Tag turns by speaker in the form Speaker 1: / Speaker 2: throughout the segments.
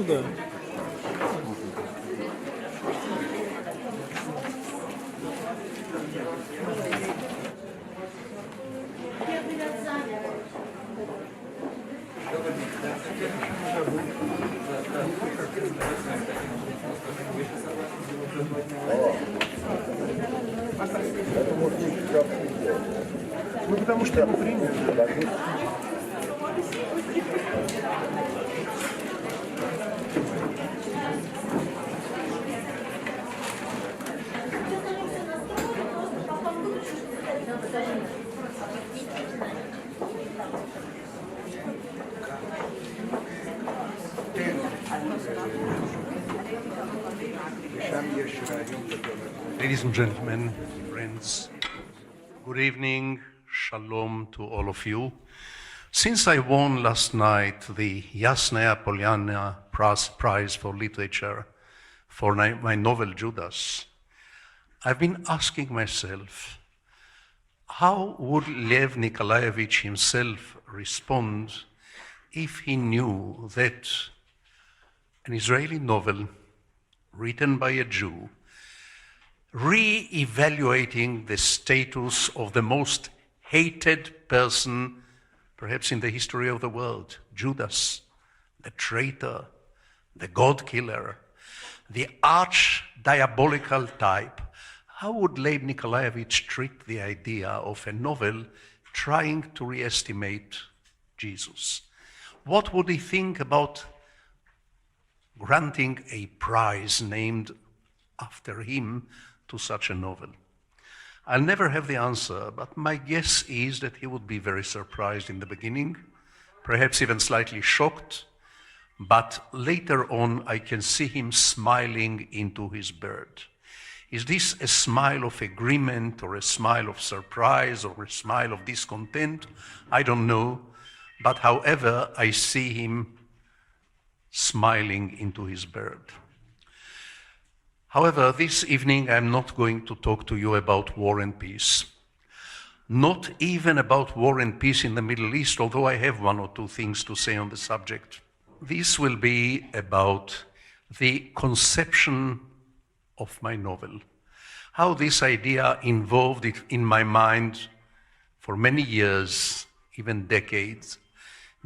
Speaker 1: да. Ну, потому что ему приняли.
Speaker 2: Ladies and gentlemen, friends, good evening, shalom to all of you. Since I won last night the Ясная Поляна Prize for Literature for my novel Judas, I've been asking myself, how would Lev Nikolaevich himself respond if he knew that an Israeli novel written by a Jew, re-evaluating the status of the most hated person, perhaps in the history of the world, Judas, the traitor, the God killer, the arch-diabolical type. How would Lev Nikolaevich treat the idea of a novel trying to re-estimate Jesus? What would he think about granting a prize named after him to such a novel? I'll never have the answer, but my guess is that he would be very surprised in the beginning, perhaps even slightly shocked, but later on I can see him smiling into his bird. Is this a smile of agreement or a smile of surprise or a smile of discontent? I don't know, but however, I see him smiling into his bird. However, this evening I'm not going to talk to you about war and peace. Not even about war and peace in the Middle East, although I have one or two things to say on the subject. This will be about the conception of my novel, how this idea involved it in my mind for many years, even decades,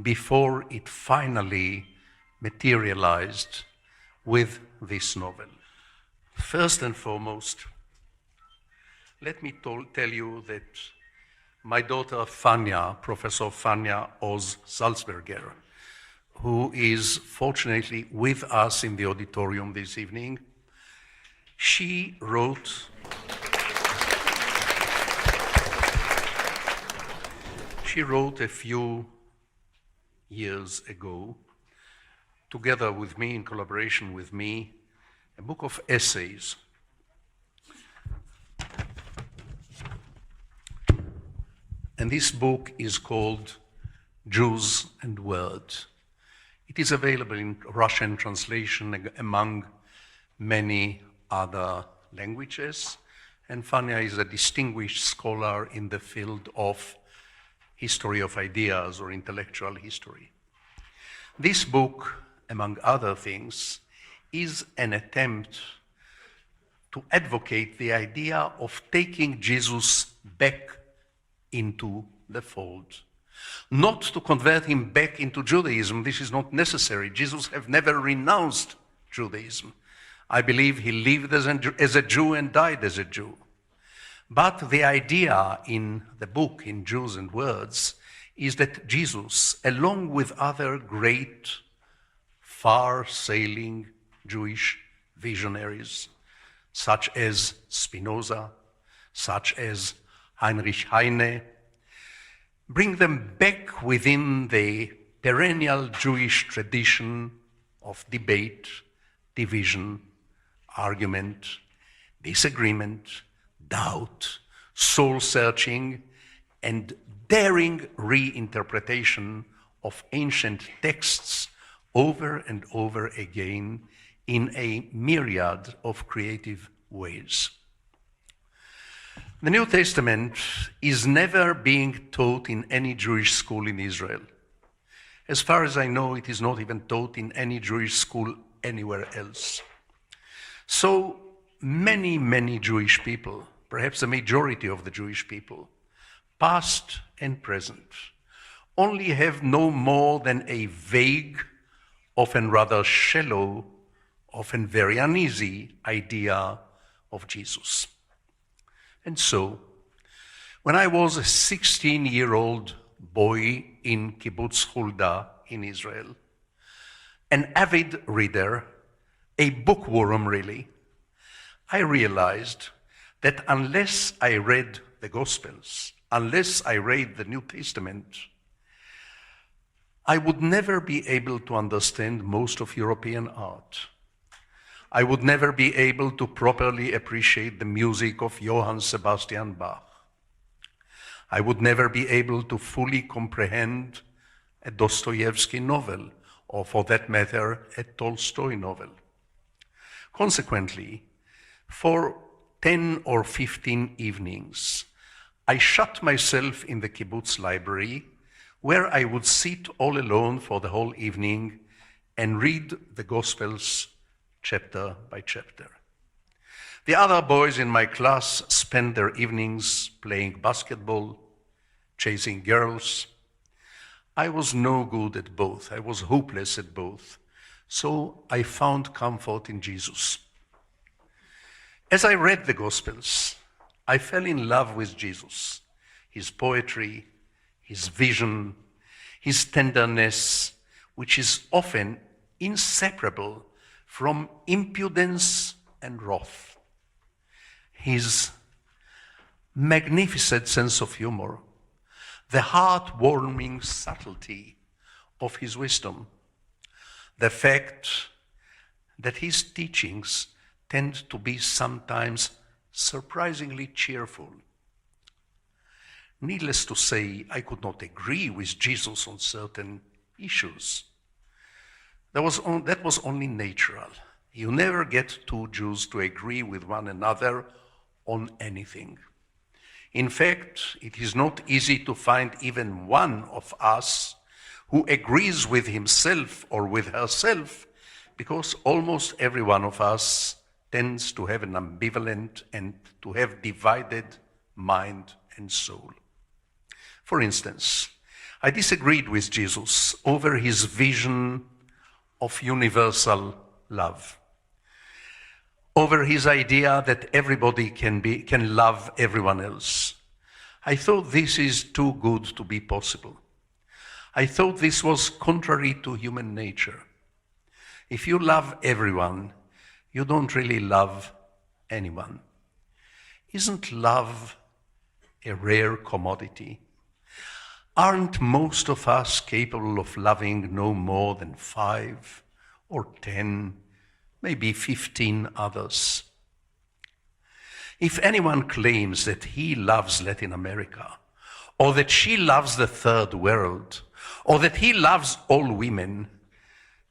Speaker 2: before it finally materialized with this novel. First and foremost, let me tell you that my daughter Fania, Professor Fania Oz Salzberger, who is fortunately with us in the auditorium this evening, she wrote a few years ago, together with me, in collaboration with me, a book of essays. And this book is called Jews and Words. It is available in Russian translation among many other languages, and Fania is a distinguished scholar in the field of history of ideas or intellectual history. This book, among other things, is an attempt to advocate the idea of taking Jesus back into the fold. Not to convert him back into Judaism, this is not necessary. Jesus have never renounced Judaism. I believe he lived as a Jew and died as a Jew. But the idea in the book, in Jews and Words, is that Jesus, along with other great, far-sailing Jewish visionaries, such as Spinoza, such as Heinrich Heine, bring them back within the perennial Jewish tradition of debate, division, argument, disagreement, doubt, soul-searching, and daring reinterpretation of ancient texts over and over again in a myriad of creative ways. The New Testament is never being taught in any Jewish school in Israel. As far as I know, it is not even taught in any Jewish school anywhere else. So many, many Jewish people, perhaps the majority of the Jewish people, past and present, only have no more than a vague, often rather shallow, often very uneasy idea of Jesus. And so, when I was a 16-year-old boy in Kibbutz Hulda in Israel, an avid reader, a bookworm really, I realized that unless I read the Gospels, unless I read the New Testament, I would never be able to understand most of European art. I would never be able to properly appreciate the music of Johann Sebastian Bach. I would never be able to fully comprehend a Dostoevsky novel, or for that matter, a Tolstoy novel. Consequently, for 10 or 15 evenings, I shut myself in the kibbutz library, where I would sit all alone for the whole evening and read the Gospels chapter by chapter. The other boys in my class spent their evenings playing basketball, chasing girls. I was no good at both. I was hopeless at both. So I found comfort in Jesus. As I read the Gospels, I fell in love with Jesus, his poetry, his vision, his tenderness, which is often inseparable from impudence and wrath, his magnificent sense of humor, the heart-warming subtlety of his wisdom, the fact that his teachings tend to be sometimes surprisingly cheerful. Needless to say, I could not agree with Jesus on certain issues. That was only natural. You never get two Jews to agree with one another on anything. In fact, it is not easy to find even one of us who agrees with himself or with herself, because almost every one of us tends to have an ambivalent and to have divided mind and soul. For instance, I disagreed with Jesus over his vision of universal love, over his idea that everybody can love everyone else. I thought this is too good to be possible. I thought this was contrary to human nature. If you love everyone, you don't really love anyone. Isn't love a rare commodity? Aren't most of us capable of loving no more than 5 or 10, maybe 15 others? If anyone claims that he loves Latin America, or that she loves the third world, or that he loves all women,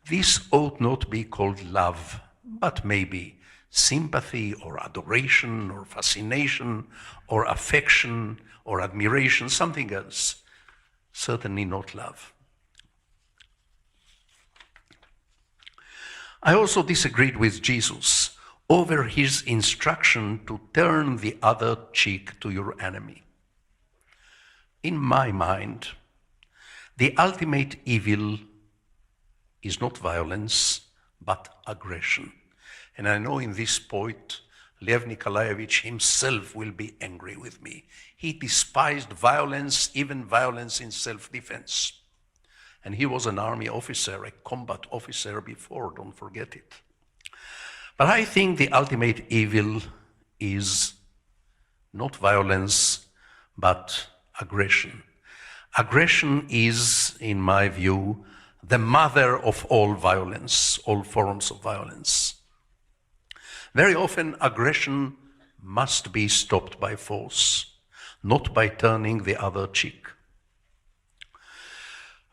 Speaker 2: this ought not be called love, but maybe sympathy or adoration or fascination or affection or admiration, something else. Certainly not love. I also disagreed with Jesus over his instruction to turn the other cheek to your enemy. In my mind, the ultimate evil is not violence, but aggression. And I know in this point, Lev Nikolaevich himself will be angry with me. He despised violence, even violence in self-defense. And he was an army officer, a combat officer before, don't forget it. But I think the ultimate evil is not violence, but aggression. Aggression is, in my view, the mother of all violence, all forms of violence. Very often, aggression must be stopped by force, not by turning the other cheek.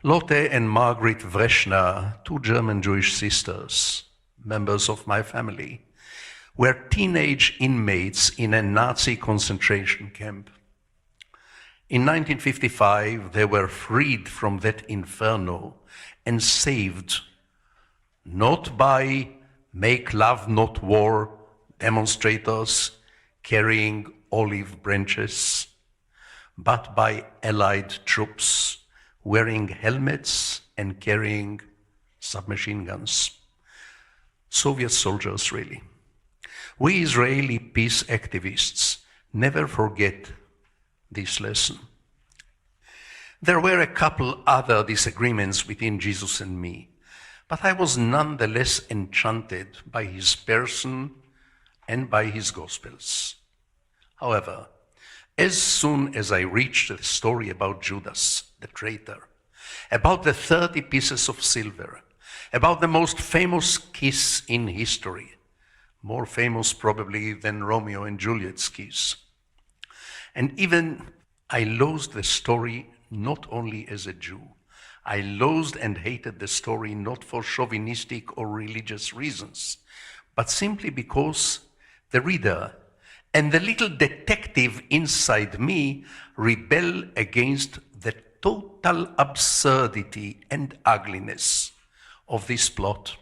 Speaker 2: Lotte and Margaret Vreshner, two German Jewish sisters, members of my family, were teenage inmates in a Nazi concentration camp. In 1955, they were freed from that inferno and saved not by make love not war demonstrators carrying olive branches, but by Allied troops wearing helmets and carrying submachine guns. Soviet soldiers, really. We Israeli peace activists never forget this lesson. There were a couple other disagreements between Jesus and me, but I was nonetheless enchanted by his person and by his Gospels. However, as soon as I reached the story about Judas, the traitor, about the 30 pieces of silver, about the most famous kiss in history, more famous probably than Romeo and Juliet's kiss, and even I loathed the story not only as a Jew. I loathed and hated the story not for chauvinistic or religious reasons, but simply because the reader and the little detective inside me rebel against the total absurdity and ugliness of this plot.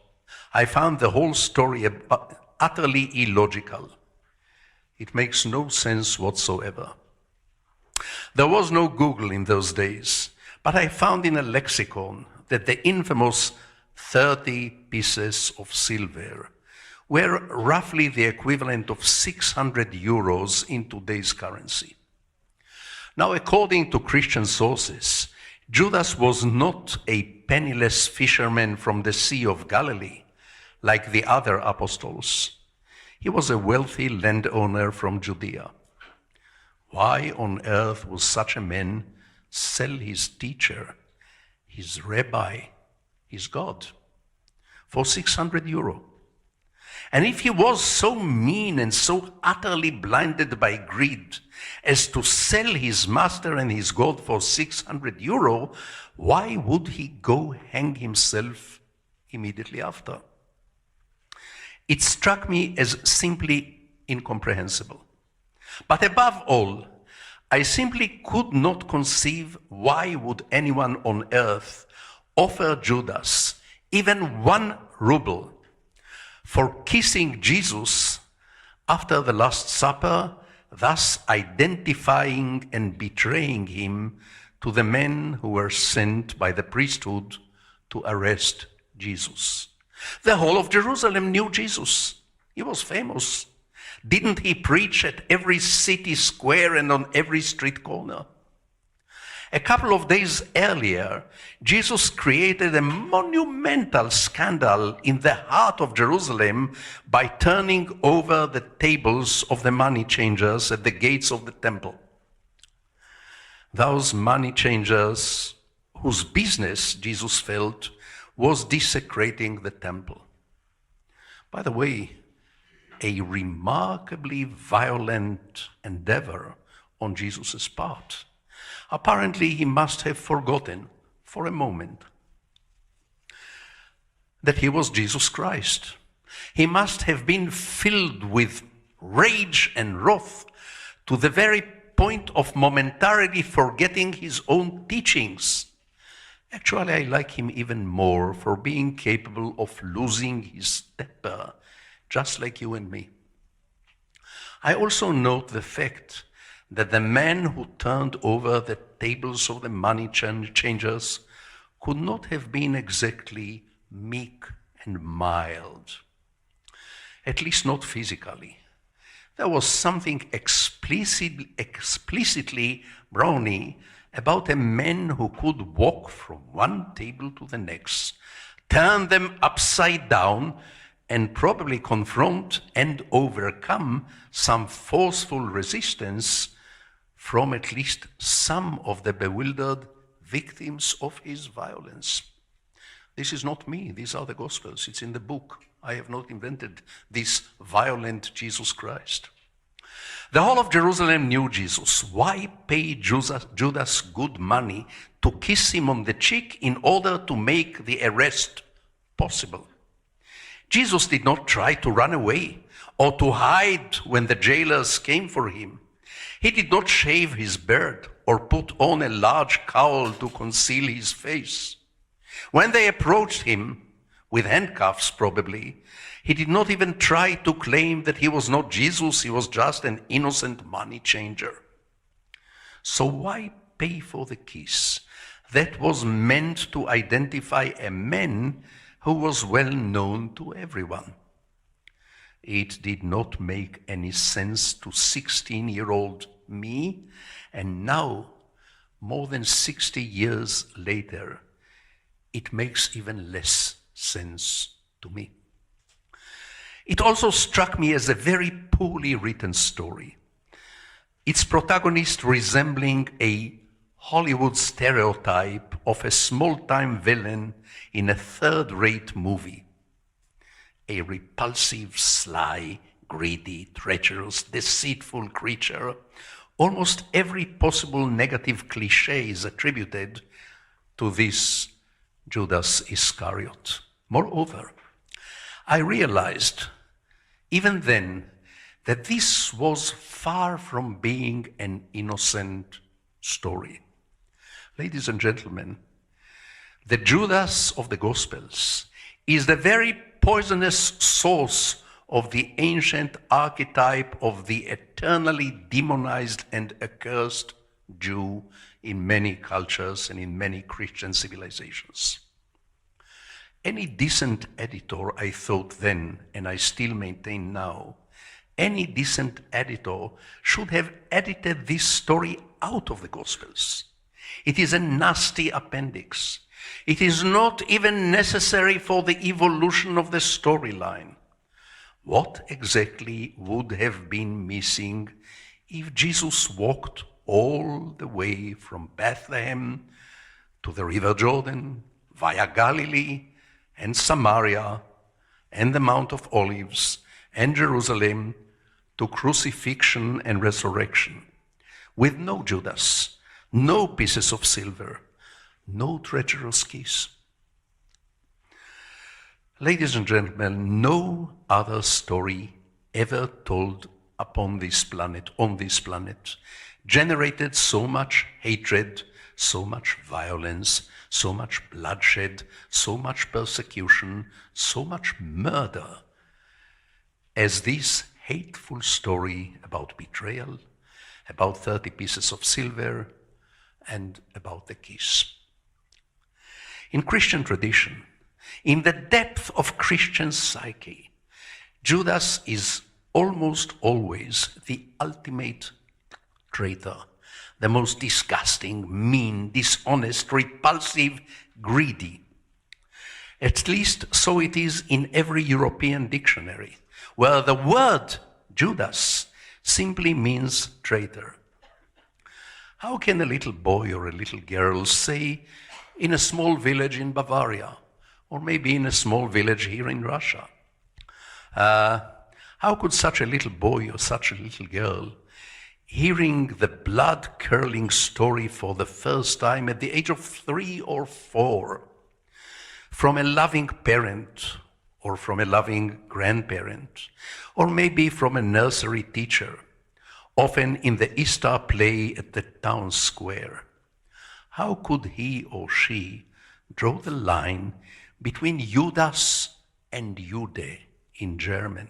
Speaker 2: I found the whole story utterly illogical. It makes no sense whatsoever. There was no Google in those days, but I found in a lexicon that the infamous 30 pieces of silver were roughly the equivalent of 600 euros in today's currency. Now, according to Christian sources, Judas was not a penniless fisherman from the Sea of Galilee, like the other apostles. He was a wealthy landowner from Judea. Why on earth would such a man sell his teacher, his rabbi, his God, for 600 euro? And if he was so mean and so utterly blinded by greed as to sell his master and his God for 600 euro, why would he go hang himself immediately after? It struck me as simply incomprehensible. But above all, I simply could not conceive why would anyone on earth offer Judas even 1 ruble for kissing Jesus after the Last Supper, thus identifying and betraying him to the men who were sent by the priesthood to arrest Jesus. The whole of Jerusalem knew Jesus. He was famous. Didn't he preach at every city square and on every street corner? A couple of days earlier, Jesus created a monumental scandal in the heart of Jerusalem by turning over the tables of the money changers at the gates of the temple. Those money changers, whose business, Jesus felt, was desecrating the temple. By the way, a remarkably violent endeavor on Jesus' part. Apparently, he must have forgotten for a moment that he was Jesus Christ. He must have been filled with rage and wrath to the very point of momentarily forgetting his own teachings. Actually, I like him even more for being capable of losing his temper, just like you and me. I also note the fact that the man who turned over the tables of the money changers could not have been exactly meek and mild, at least not physically. There was something explicitly brawny about a man who could walk from one table to the next, turn them upside down, and probably confront and overcome some forceful resistance from at least some of the bewildered victims of his violence. This is not me, these are the Gospels, it's in the book. I have not invented this violent Jesus Christ. The whole of Jerusalem knew Jesus. Why pay Judas good money to kiss him on the cheek in order to make the arrest possible? Jesus did not try to run away or to hide when the jailers came for him. He did not shave his beard or put on a large cowl to conceal his face. When they approached him, with handcuffs probably, he did not even try to claim that he was not Jesus, he was just an innocent money changer. So why pay for the kiss that was meant to identify a man who was well known to everyone? It did not make any sense to 16-year-old me, and now, more than 60 years later, it makes even less sense to me. It also struck me as a very poorly written story, its protagonist resembling a Hollywood stereotype of a small-time villain in a third-rate movie. A repulsive, sly, greedy, treacherous, deceitful creature. Almost every possible negative cliché is attributed to this Judas Iscariot. Moreover, I realized even then that this was far from being an innocent story. Ladies and gentlemen, the Judas of the Gospels is the very poisonous source of the ancient archetype of the eternally demonized and accursed Jew in many cultures and in many Christian civilizations. Any decent editor, I thought then, and I still maintain now, any decent editor should have edited this story out of the Gospels. It is a nasty appendix. It is not even necessary for the evolution of the storyline. What exactly would have been missing if Jesus walked all the way from Bethlehem to the River Jordan, via Galilee and Samaria and the Mount of Olives and Jerusalem to crucifixion and resurrection, with no Judas, no pieces of silver, no treacherous kiss? Ladies and gentlemen, no other story ever told on this planet, generated so much hatred, so much violence, so much bloodshed, so much persecution, so much murder as this hateful story about betrayal, about 30 pieces of silver, and about the kiss. In Christian tradition, in the depth of Christian psyche, Judas is almost always the ultimate traitor, the most disgusting, mean, dishonest, repulsive, greedy. At least so it is in every European dictionary, where the word Judas simply means traitor. How can a little boy or a little girl say in a small village in Bavaria, or maybe in a small village here in Russia, how could such a little boy or such a little girl, hearing the blood-curdling story for the first time at the age of 3 or 4, from a loving parent or from a loving grandparent, or maybe from a nursery teacher, often in the Easter play at the town square, how could he or she draw the line between Judas and Iude in German,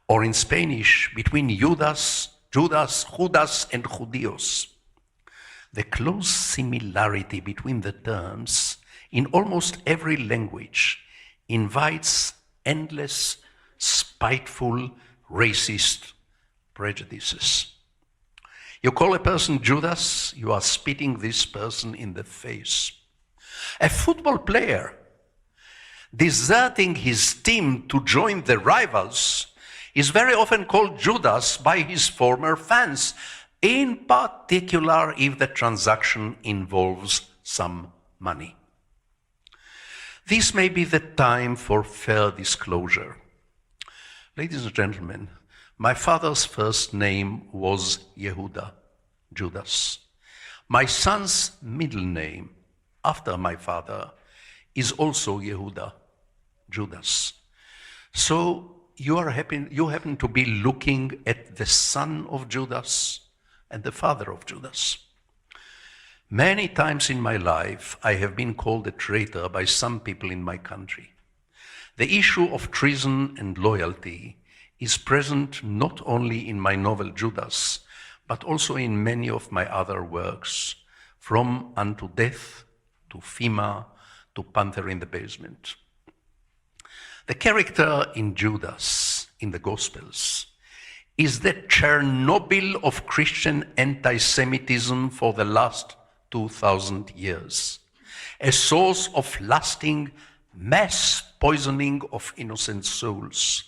Speaker 2: or in Spanish between Judas, Judas and Judíos? The close similarity between the terms in almost every language invites endless, spiteful, racist prejudices. You call a person Judas, you are spitting this person in the face. A football player deserting his team to join the rivals is very often called Judas by his former fans, in particular if the transaction involves some money. This may be the time for fair disclosure. Ladies and gentlemen, my father's first name was Yehuda, Judas. My son's middle name, after my father, is also Yehuda, Judas. So you happen to be looking at the son of Judas, and the father of Judas. Many times in my life, I have been called a traitor by some people in my country. The issue of treason and loyalty is present not only in my novel Judas, but also in many of my other works, from Unto Death to Fema to Panther in the Basement. The character in Judas, in the Gospels, is the Chernobyl of Christian anti-Semitism for the last 2,000 years, a source of lasting mass poisoning of innocent souls,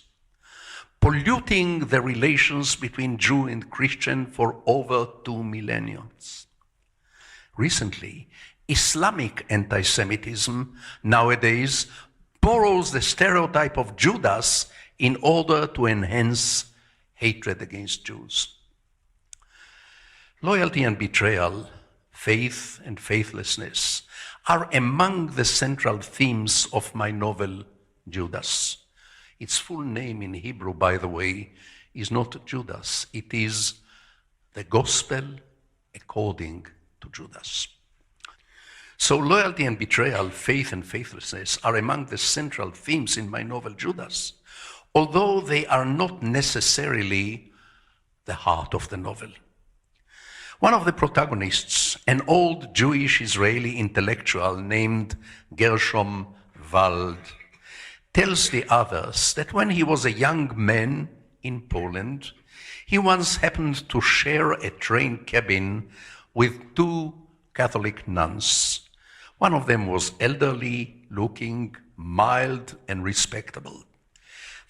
Speaker 2: polluting the relations between Jew and Christian for over 2 millennia. Recently, Islamic anti-Semitism nowadays borrows the stereotype of Judas in order to enhance hatred against Jews. Loyalty and betrayal, faith and faithlessness are among the central themes of my novel, Judas. Its full name in Hebrew, by the way, is not Judas. It is the Gospel according to Judas. So loyalty and betrayal, faith and faithlessness are among the central themes in my novel, Judas, although they are not necessarily the heart of the novel. One of the protagonists, an old Jewish Israeli intellectual named Gershom Wald, tells the others that when he was a young man in Poland, he once happened to share a train cabin with 2 Catholic nuns. One of them was elderly looking, mild and respectable.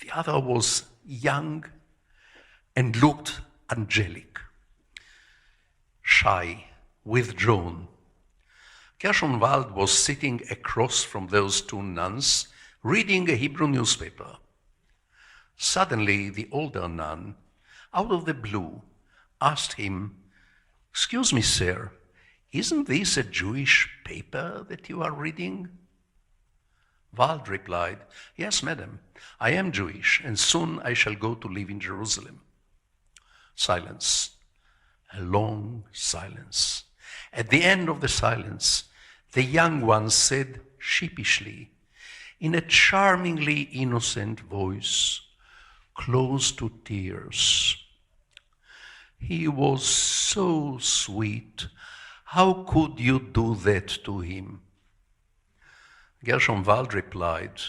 Speaker 2: The other was young and looked angelic, shy, withdrawn. Gershom Wald was sitting across from those 2 nuns, reading a Hebrew newspaper. Suddenly, the older nun, out of the blue, asked him, "Excuse me, sir, isn't this a Jewish paper that you are reading?" Wald replied, "Yes, madam, I am Jewish, and soon I shall go to live in Jerusalem." Silence, a long silence. At the end of the silence, the young one said sheepishly, in a charmingly innocent voice, close to tears, "He was so sweet. How could you do that to him?" Gershom Wald replied,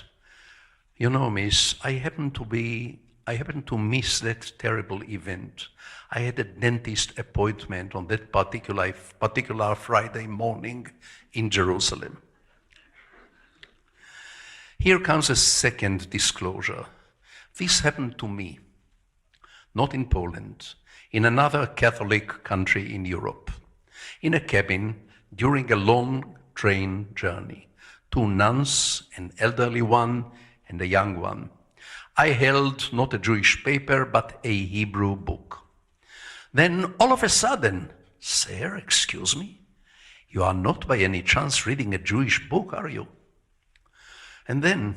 Speaker 2: "You know, miss, I happened to miss that terrible event. I had a dentist appointment on that particular Friday morning in Jerusalem." Here comes a second disclosure. This happened to me, not in Poland, in another Catholic country in Europe, in a cabin during a long train journey. 2 nuns, an elderly one and a young one. I held not a Jewish paper, but a Hebrew book. Then all of a sudden, "Sir, excuse me, you are not by any chance reading a Jewish book, are you?" And then,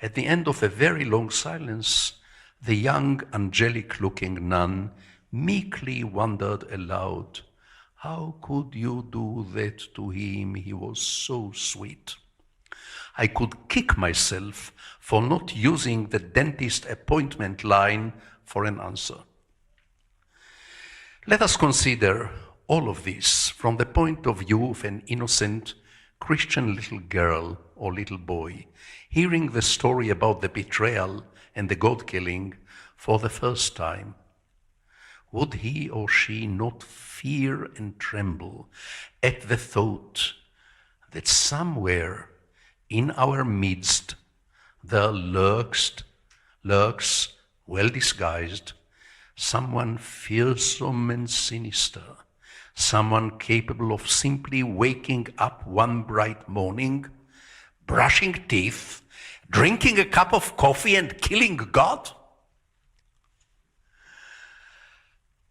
Speaker 2: at the end of a very long silence, the young, angelic-looking nun meekly wondered aloud, "How could you do that to him? He was so sweet." I could kick myself for not using the dentist appointment line for an answer. Let us consider all of this from the point of view of an innocent Christian little girl or little boy, hearing the story about the betrayal and the God-killing for the first time. Would he or she not fear and tremble at the thought that somewhere in our midst there lurks, well disguised, someone fearsome and sinister, someone capable of simply waking up one bright morning, brushing teeth, drinking a cup of coffee and killing God?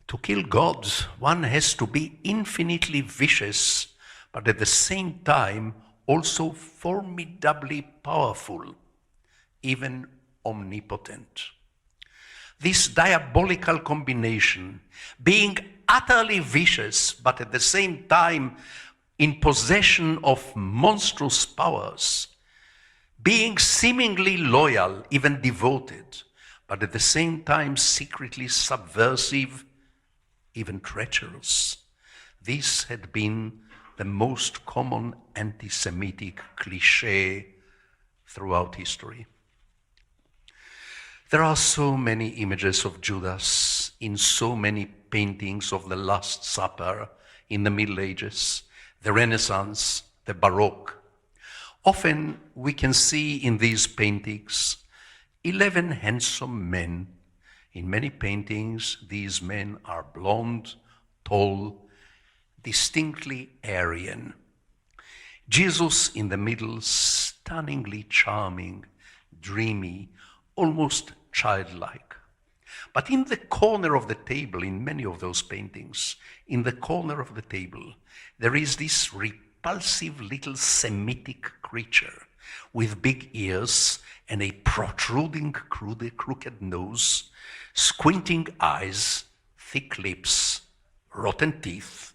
Speaker 2: To kill God, one has to be infinitely vicious, but at the same time also formidably powerful, even omnipotent. This diabolical combination, being utterly vicious, but at the same time in possession of monstrous powers, being seemingly loyal, even devoted, but at the same time secretly subversive, even treacherous. This had been the most common anti-Semitic cliché throughout history. There are so many images of Judas in so many paintings of the Last Supper in the Middle Ages, the Renaissance, the Baroque. Often we can see in these paintings 11 handsome men. In many paintings, these men are blonde, tall, distinctly Aryan. Jesus in the middle, stunningly charming, dreamy, almost childlike. But in the corner of the table, in many of those paintings, in the corner of the table, there is this repulsive little Semitic creature with big ears and a protruding, crooked nose, squinting eyes, thick lips, rotten teeth,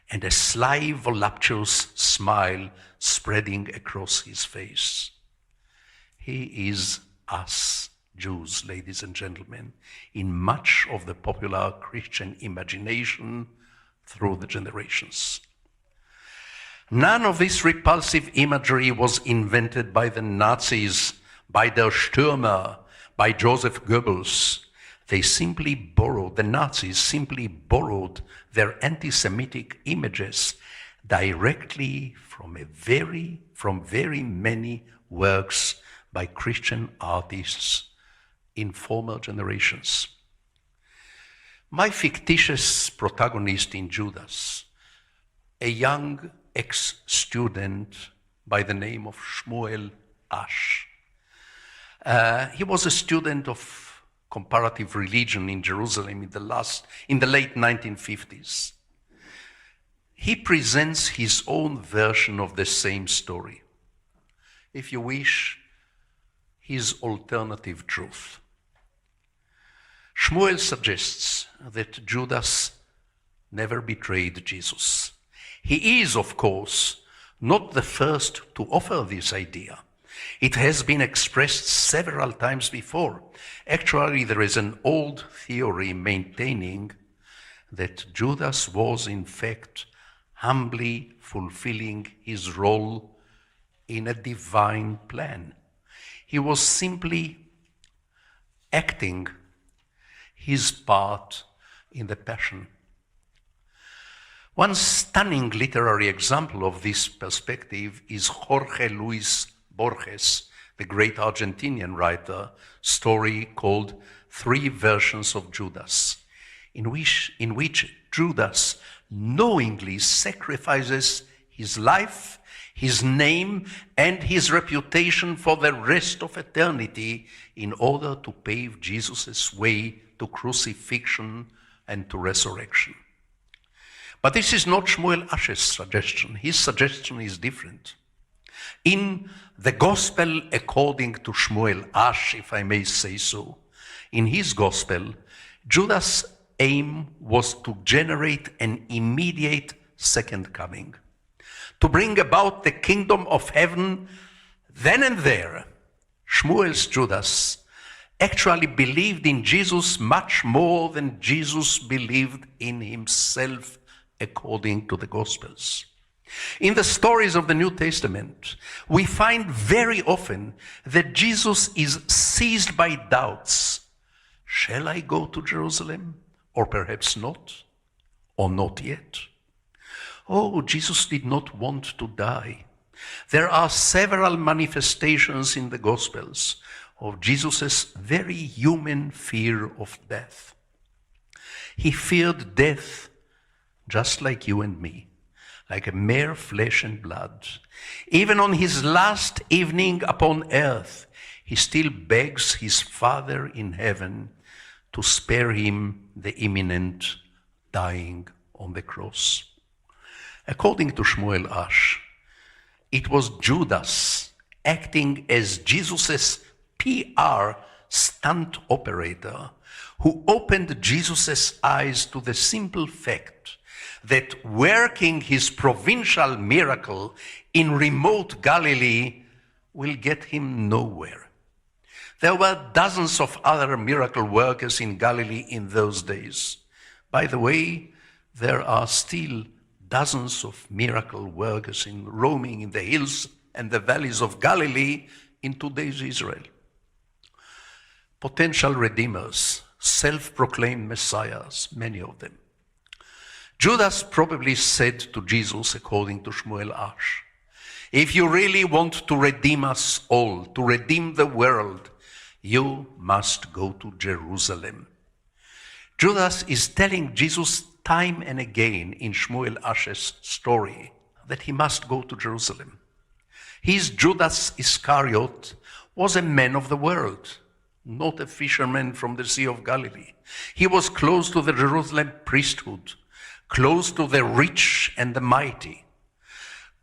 Speaker 2: and a sly, voluptuous smile spreading across his face. He is us, Jews, ladies and gentlemen, in much of the popular Christian imagination through the generations. None of this repulsive imagery was invented by the Nazis, by Der Stürmer, by Joseph Goebbels. The Nazis simply borrowed their anti-Semitic images directly from very many works by Christian artists in former generations. My fictitious protagonist in Judas, a young ex-student by the name of Shmuel Ash. He was a student of comparative religion in Jerusalem in the late 1950s. He presents his own version of the same story. If you wish, his alternative truth. Shmuel suggests that Judas never betrayed Jesus. He is, of course, not the first to offer this idea. It has been expressed several times before. Actually, there is an old theory maintaining that Judas was, in fact, humbly fulfilling his role in a divine plan. He was simply acting his part in the passion. One stunning literary example of this perspective is Jorge Luis Borges, the great Argentinian writer, story called Three Versions of Judas, in which Judas knowingly sacrifices his life, his name, and his reputation for the rest of eternity in order to pave Jesus' way to crucifixion and to resurrection. But this is not Shmuel Ash's suggestion. His suggestion is different. In the Gospel according to Shmuel Ash, if I may say so, in his Gospel, Judas' aim was to generate an immediate second coming, to bring about the kingdom of heaven then and there. Shmuel's Judas actually believed in Jesus much more than Jesus believed in himself according to the Gospels. In the stories of the New Testament, we find very often that Jesus is seized by doubts. Shall I go to Jerusalem? Or perhaps not? Or not yet? Oh, Jesus did not want to die. There are several manifestations in the Gospels of Jesus' very human fear of death. He feared death just like you and me, like a mere flesh and blood. Even on his last evening upon earth, he still begs his Father in heaven to spare him the imminent dying on the cross. According to Shmuel Ash, it was Judas acting as Jesus' PR stunt operator who opened Jesus' eyes to the simple fact that working his provincial miracle in remote Galilee will get him nowhere. There were dozens of other miracle workers in Galilee in those days. By the way, there are still dozens of miracle workers roaming in the hills and the valleys of Galilee in today's Israel. Potential redeemers, self-proclaimed messiahs, many of them. Judas probably said to Jesus, according to Shmuel Ash, if you really want to redeem us all, to redeem the world, you must go to Jerusalem. Judas is telling Jesus time and again in Shmuel Ash's story that he must go to Jerusalem. His Judas Iscariot was a man of the world, not a fisherman from the Sea of Galilee. He was close to the Jerusalem priesthood, close to the rich and the mighty,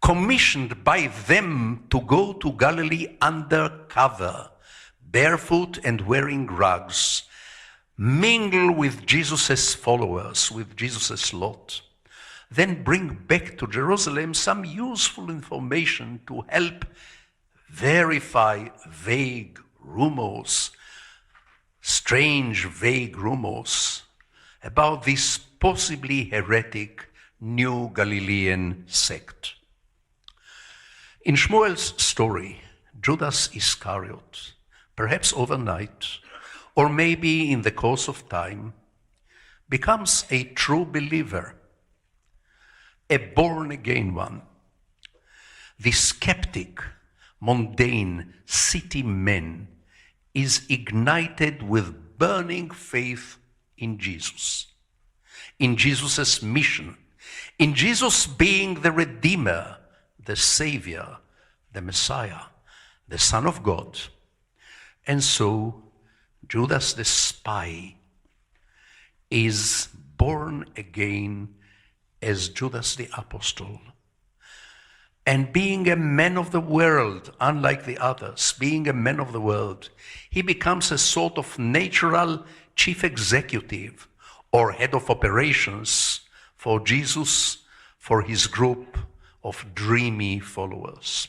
Speaker 2: commissioned by them to go to Galilee undercover, barefoot and wearing rags, mingle with Jesus' followers, with Jesus' lot, then bring back to Jerusalem some useful information to help verify vague rumors, strange vague rumors about this possibly heretic new Galilean sect. In Shmuel's story, Judas Iscariot, perhaps overnight, or maybe in the course of time, becomes a true believer, a born-again one. The skeptic, mundane, city man is ignited with burning faith in Jesus, in Jesus' mission, in Jesus being the Redeemer, the Savior, the Messiah, the Son of God. And so Judas the spy is born again as Judas the apostle. And being a man of the world, unlike the others, being a man of the world, he becomes a sort of natural chief executive or head of operations for Jesus, for his group of dreamy followers.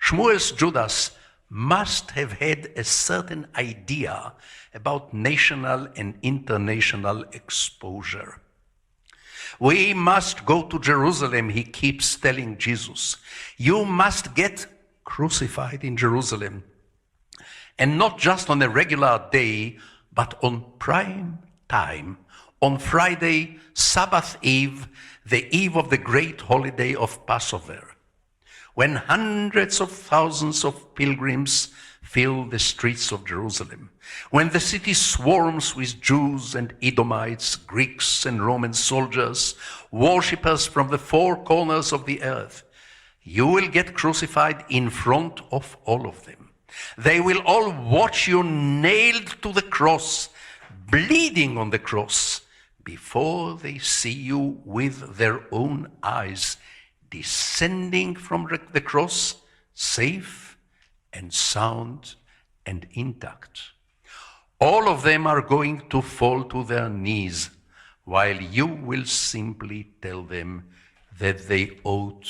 Speaker 2: Shmuel's Judas must have had a certain idea about national and international exposure. We must go to Jerusalem, he keeps telling Jesus. You must get crucified in Jerusalem. And not just on a regular day, but on prime time, on Friday, Sabbath Eve, the eve of the great holiday of Passover, when hundreds of thousands of pilgrims fill the streets of Jerusalem, when the city swarms with Jews and Edomites, Greeks and Roman soldiers, worshippers from the four corners of the earth, you will get crucified in front of all of them. They will all watch you nailed to the cross, bleeding on the cross, before they see you with their own eyes descending from the cross, safe and sound and intact. All of them are going to fall to their knees, while you will simply tell them that they ought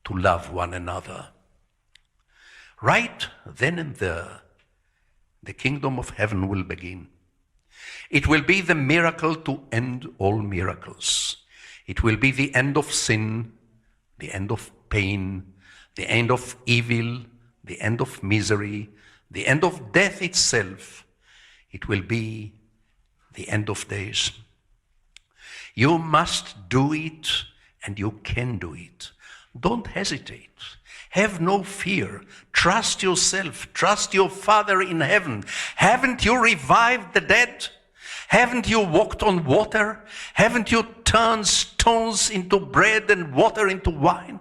Speaker 2: to love one another. Right then and there, the kingdom of heaven will begin. It will be the miracle to end all miracles. It will be the end of sin, the end of pain, the end of evil, the end of misery, the end of death itself. It will be the end of days. You must do it, and you can do it. Don't hesitate. Have no fear. Trust yourself. Trust your Father in heaven. Haven't you revived the dead? Haven't you walked on water? Haven't you turned stones into bread and water into wine?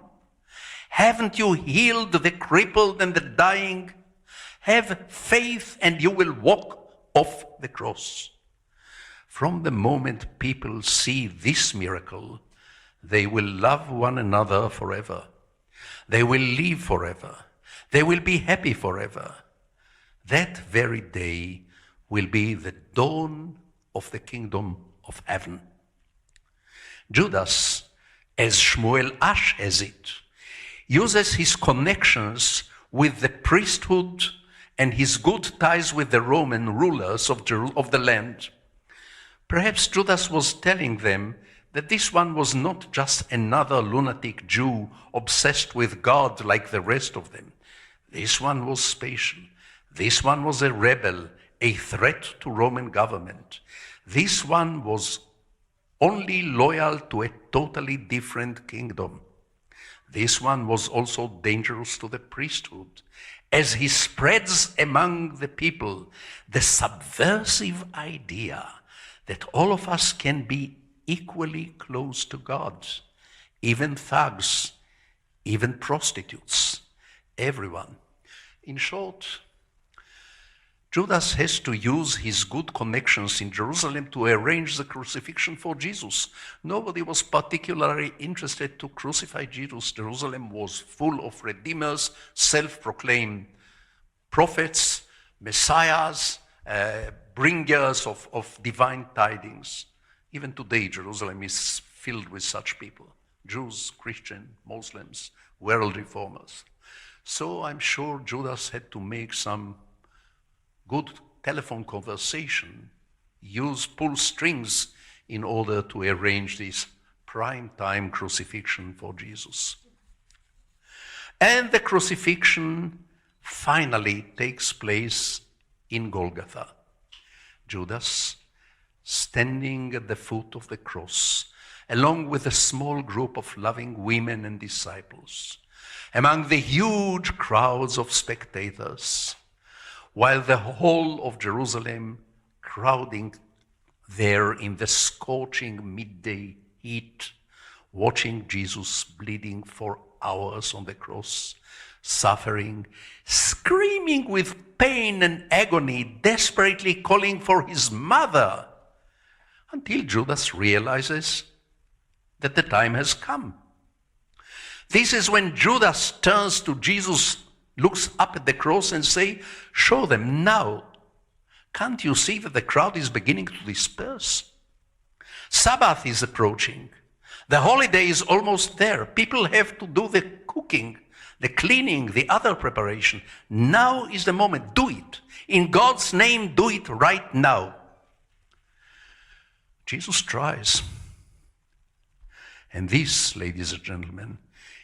Speaker 2: Haven't you healed the crippled and the dying? Have faith and you will walk off the cross. From the moment people see this miracle, they will love one another forever. They will live forever. They will be happy forever. That very day will be the dawn of the kingdom of heaven. Judas, as Shmuel Ash has it, uses his connections with the priesthood and his good ties with the Roman rulers of the land. Perhaps Judas was telling them that this one was not just another lunatic Jew obsessed with God like the rest of them. This one was special. This one was a rebel, a threat to Roman government. This one was only loyal to a totally different kingdom. This one was also dangerous to the priesthood, as he spreads among the people the subversive idea that all of us can be equally close to God, even thugs, even prostitutes, everyone. In short, Judas has to use his good connections in Jerusalem to arrange the crucifixion for Jesus. Nobody was particularly interested to crucify Jesus. Jerusalem was full of redeemers, self-proclaimed prophets, messiahs, bringers of divine tidings. Even today, Jerusalem is filled with such people: Jews, Christians, Muslims, world reformers. So I'm sure Judas had to make some good telephone conversation, pull strings in order to arrange this prime time crucifixion for Jesus. And the crucifixion finally takes place in Golgotha. Judas, standing at the foot of the cross, along with a small group of loving women and disciples, among the huge crowds of spectators, while the whole of Jerusalem crowding there in the scorching midday heat, watching Jesus bleeding for hours on the cross, suffering, screaming with pain and agony, desperately calling for his mother, until Judas realizes that the time has come. This is when Judas turns to Jesus, looks up at the cross and say, "Show them now. Can't you see that the crowd is beginning to disperse? Sabbath is approaching. The holiday is almost there. People have to do the cooking, the cleaning, the other preparation. Now is the moment. Do it. In God's name, do it right now." Jesus tries. And this, ladies and gentlemen,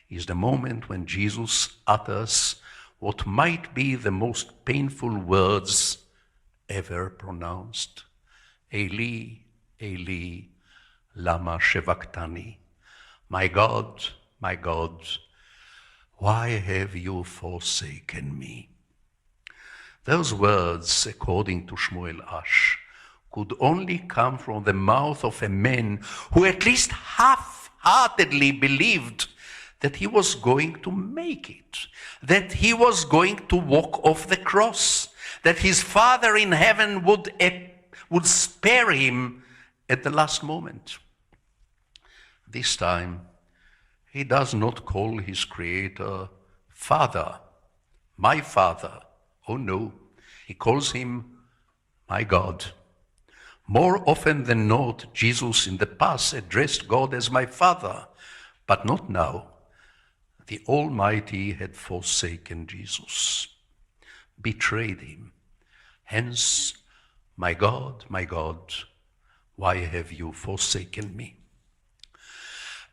Speaker 2: is the moment when Jesus utters what might be the most painful words ever pronounced. Eli, Eli, lama shevactani. My God, why have you forsaken me? Those words, according to Shmuel Ash, could only come from the mouth of a man who at least half-heartedly believed that he was going to make it, that he was going to walk off the cross, that his Father in heaven would spare him at the last moment. This time, he does not call his Creator Father, my Father. Oh no, he calls him my God. More often than not, Jesus in the past addressed God as my Father, but not now. The Almighty had forsaken Jesus, betrayed him. Hence, my God, why have you forsaken me?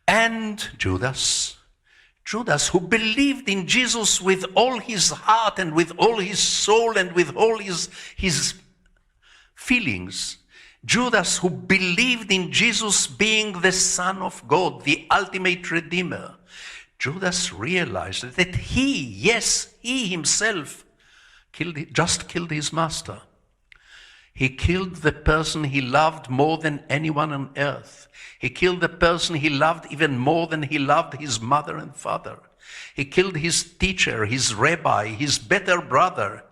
Speaker 2: And Judas, who believed in Jesus with all his heart and with all his soul and with all his feelings, Judas, who believed in Jesus being the Son of God, the ultimate Redeemer, Judas realized that he himself just killed his master. He killed the person he loved more than anyone on earth. He killed the person he loved even more than he loved his mother and father. He killed his teacher, his rabbi, his better brother.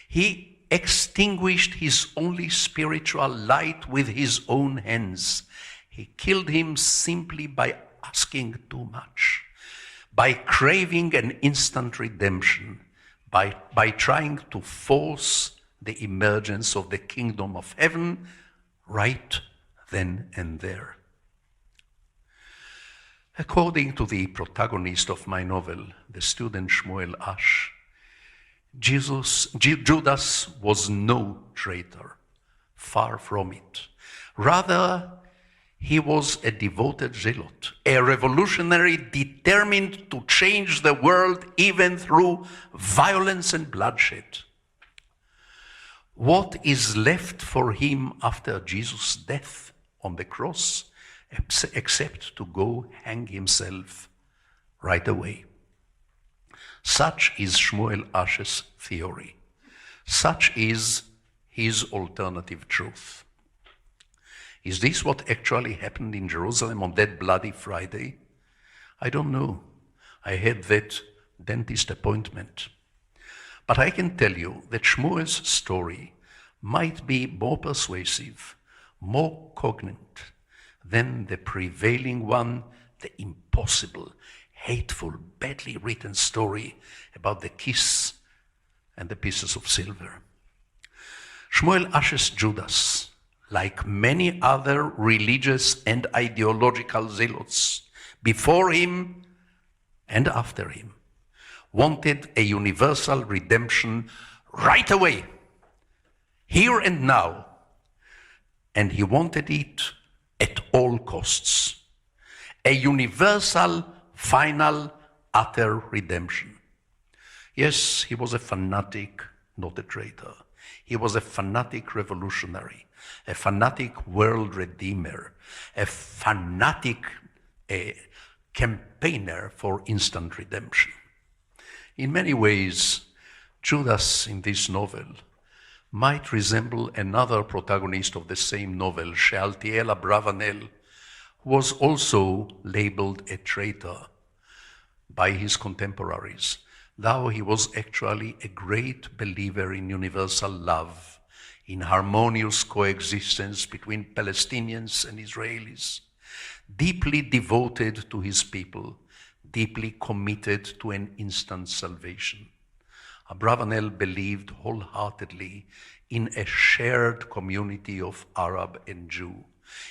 Speaker 2: He extinguished his only spiritual light with his own hands. He killed him simply by asking too much, by craving an instant redemption, by trying to force the emergence of the kingdom of heaven right then and there. According to the protagonist of my novel, the student Shmuel Ash, Judas was no traitor, far from it. Rather, he was a devoted zealot, a revolutionary determined to change the world even through violence and bloodshed. What is left for him after Jesus' death on the cross except to go hang himself right away? Such is Shmuel Ash's theory. Such is his alternative truth. Is this what actually happened in Jerusalem on that bloody Friday? I don't know. I had that dentist appointment. But I can tell you that Shmuel's story might be more persuasive, more cognate than the prevailing one, the impossible, hateful, badly written story about the kiss and the pieces of silver. Shmuel Ash's Judas, like many other religious and ideological zealots before him and after him, wanted a universal redemption right away, here and now, and he wanted it at all costs. A universal, final, utter redemption. Yes, he was a fanatic, not a traitor. He was a fanatic revolutionary, a fanatic world redeemer, a fanatic campaigner for instant redemption. In many ways, Judas in this novel might resemble another protagonist of the same novel, Shealtiel Abravanel, who was also labeled a traitor by his contemporaries, though he was actually a great believer in universal love, in harmonious coexistence between Palestinians and Israelis, deeply devoted to his people, deeply committed to an instant salvation. Abravanel believed wholeheartedly in a shared community of Arab and Jew,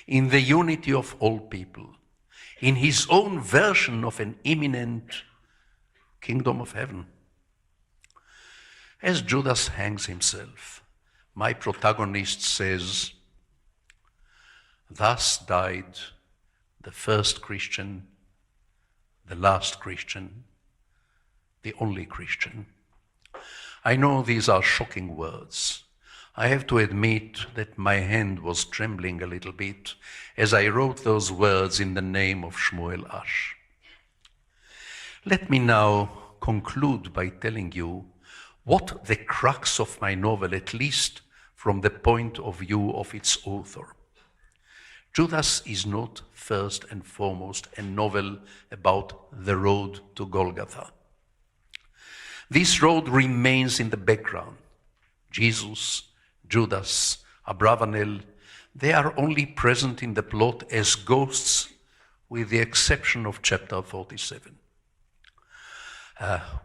Speaker 2: in the unity of all people, in his own version of an imminent kingdom of heaven. As Judas hangs himself, my protagonist says, "Thus died the first Christian, the last Christian, the only Christian." I know these are shocking words. I have to admit that my hand was trembling a little bit as I wrote those words in the name of Shmuel Ash. Let me now conclude by telling you what the crux of my novel, at least from the point of view of its author. Judas is not first and foremost a novel about the road to Golgotha. This road remains in the background. Jesus, Judas, Abravanel, they are only present in the plot as ghosts, with the exception of chapter 47,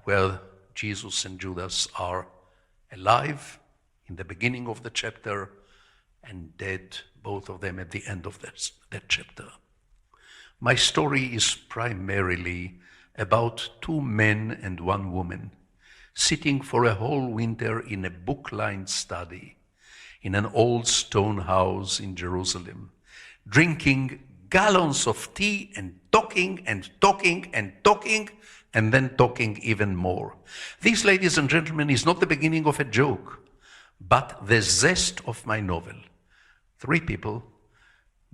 Speaker 2: where Jesus and Judas are alive in the beginning of the chapter and dead, both of them, at the end of that chapter. My story is primarily about two men and one woman sitting for a whole winter in a book-lined study in an old stone house in Jerusalem, drinking gallons of tea and talking and talking and talking and then talking even more. This, ladies and gentlemen, is not the beginning of a joke, but the zest of my novel. Three people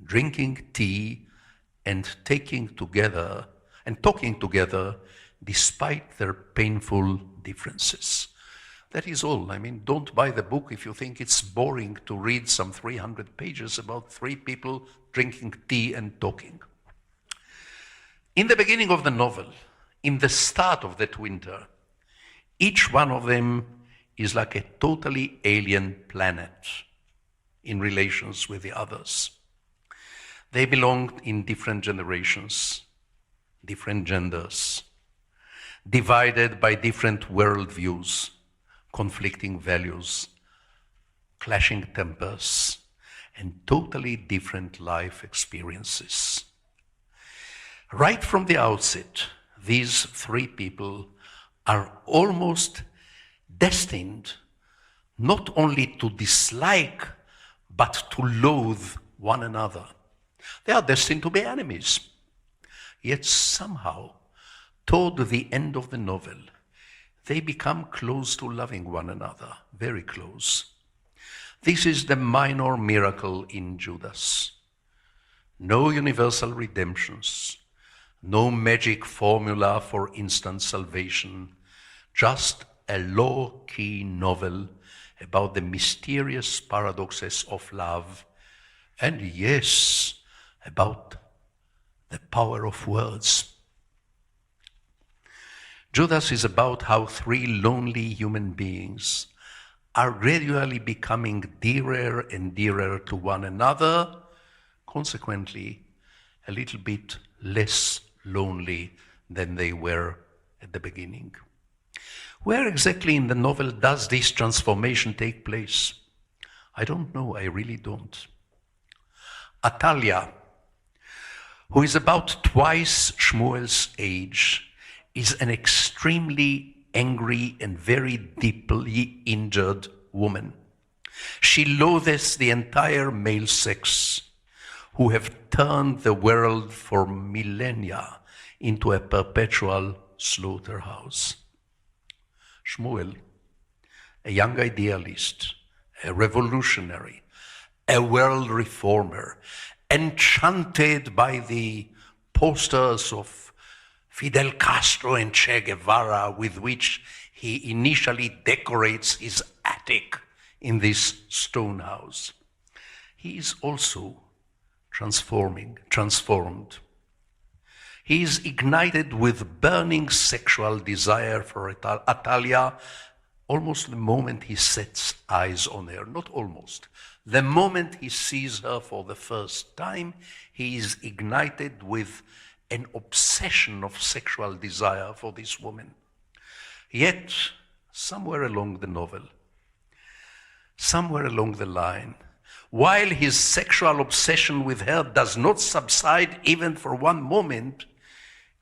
Speaker 2: drinking tea and talking together despite their painful differences. That is all. I mean, don't buy the book if you think it's boring to read some 300 pages about three people drinking tea and talking. In the beginning of the novel, in the start of that winter, each one of them is like a totally alien planet in relations with the others. They belong in different generations, different genders, divided by different worldviews, conflicting values, clashing tempers, and totally different life experiences. Right from the outset, these three people are almost destined not only to dislike, but to loathe one another. They are destined to be enemies. Yet somehow, toward the end of the novel, they become close to loving one another, very close. This is the minor miracle in Judas. No universal redemptions, no magic formula for instant salvation, just a low-key novel about the mysterious paradoxes of love, and yes, about the power of words. Judas is about how three lonely human beings are gradually becoming dearer and dearer to one another, consequently a little bit less lonely than they were at the beginning. Where exactly in the novel does this transformation take place? I don't know, I really don't. Atalia, who is about twice Shmuel's age, is an extremely angry and very deeply injured woman. She loathes the entire male sex, who have turned the world for millennia into a perpetual slaughterhouse. Shmuel, a young idealist, a revolutionary, a world reformer, enchanted by the posters of Fidel Castro and Che Guevara with which he initially decorates his attic in this stone house. He is also transformed. He is ignited with burning sexual desire for Atalia almost the moment he sets eyes on her. Not almost. The moment he sees her for the first time, he is ignited with an obsession of sexual desire for this woman. Yet, somewhere along the novel, somewhere along the line, while his sexual obsession with her does not subside even for one moment,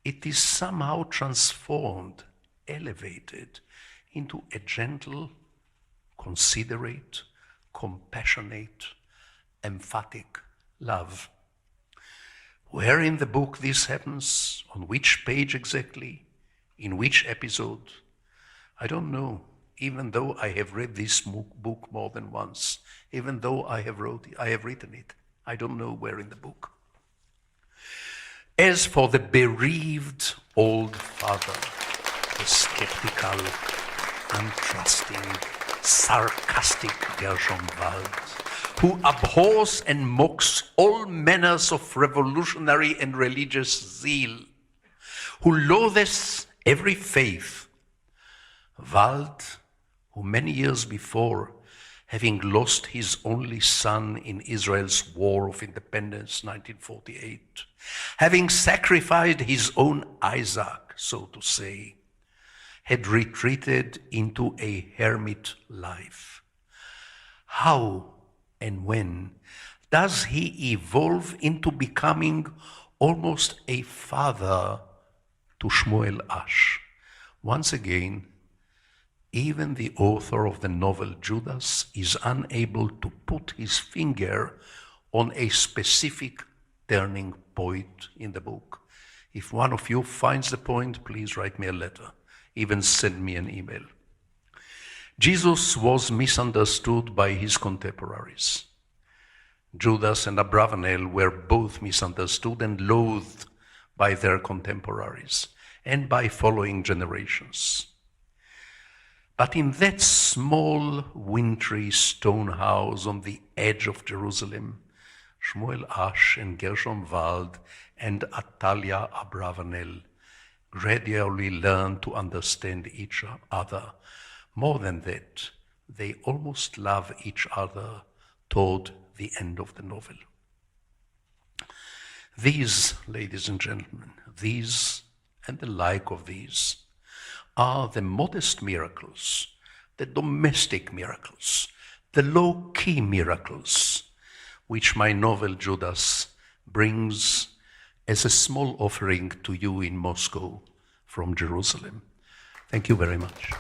Speaker 2: it is somehow transformed, elevated into a gentle, considerate, compassionate, emphatic love. Where in the book this happens, on which page exactly, in which episode, I don't know, even though I have read this book more than once, even though I have written it, I don't know where in the book. As for the bereaved old father, the skeptical, untrusting, sarcastic Gershom Wald, who abhors and mocks all manners of revolutionary and religious zeal, who loathes every faith, Wald, who many years before, having lost his only son in Israel's War of Independence, 1948, having sacrificed his own Isaac, so to say, had retreated into a hermit life. How and when does he evolve into becoming almost a father to Shmuel Ash? Once again, even the author of the novel Judas is unable to put his finger on a specific turning point in the book. If one of you finds the point, please write me a letter, even send me an email. Jesus was misunderstood by his contemporaries. Judas and Abravanel were both misunderstood and loathed by their contemporaries and by following generations. But in that small, wintry stone house on the edge of Jerusalem, Shmuel Ash and Gershom Wald and Atalia Abravanel gradually learned to understand each other. More than that, they almost love each other toward the end of the novel. These, ladies and gentlemen, these and the like of these are the modest miracles, the domestic miracles, the low-key miracles which my novel Judas brings as a small offering to you in Moscow from Jerusalem. Thank you very much.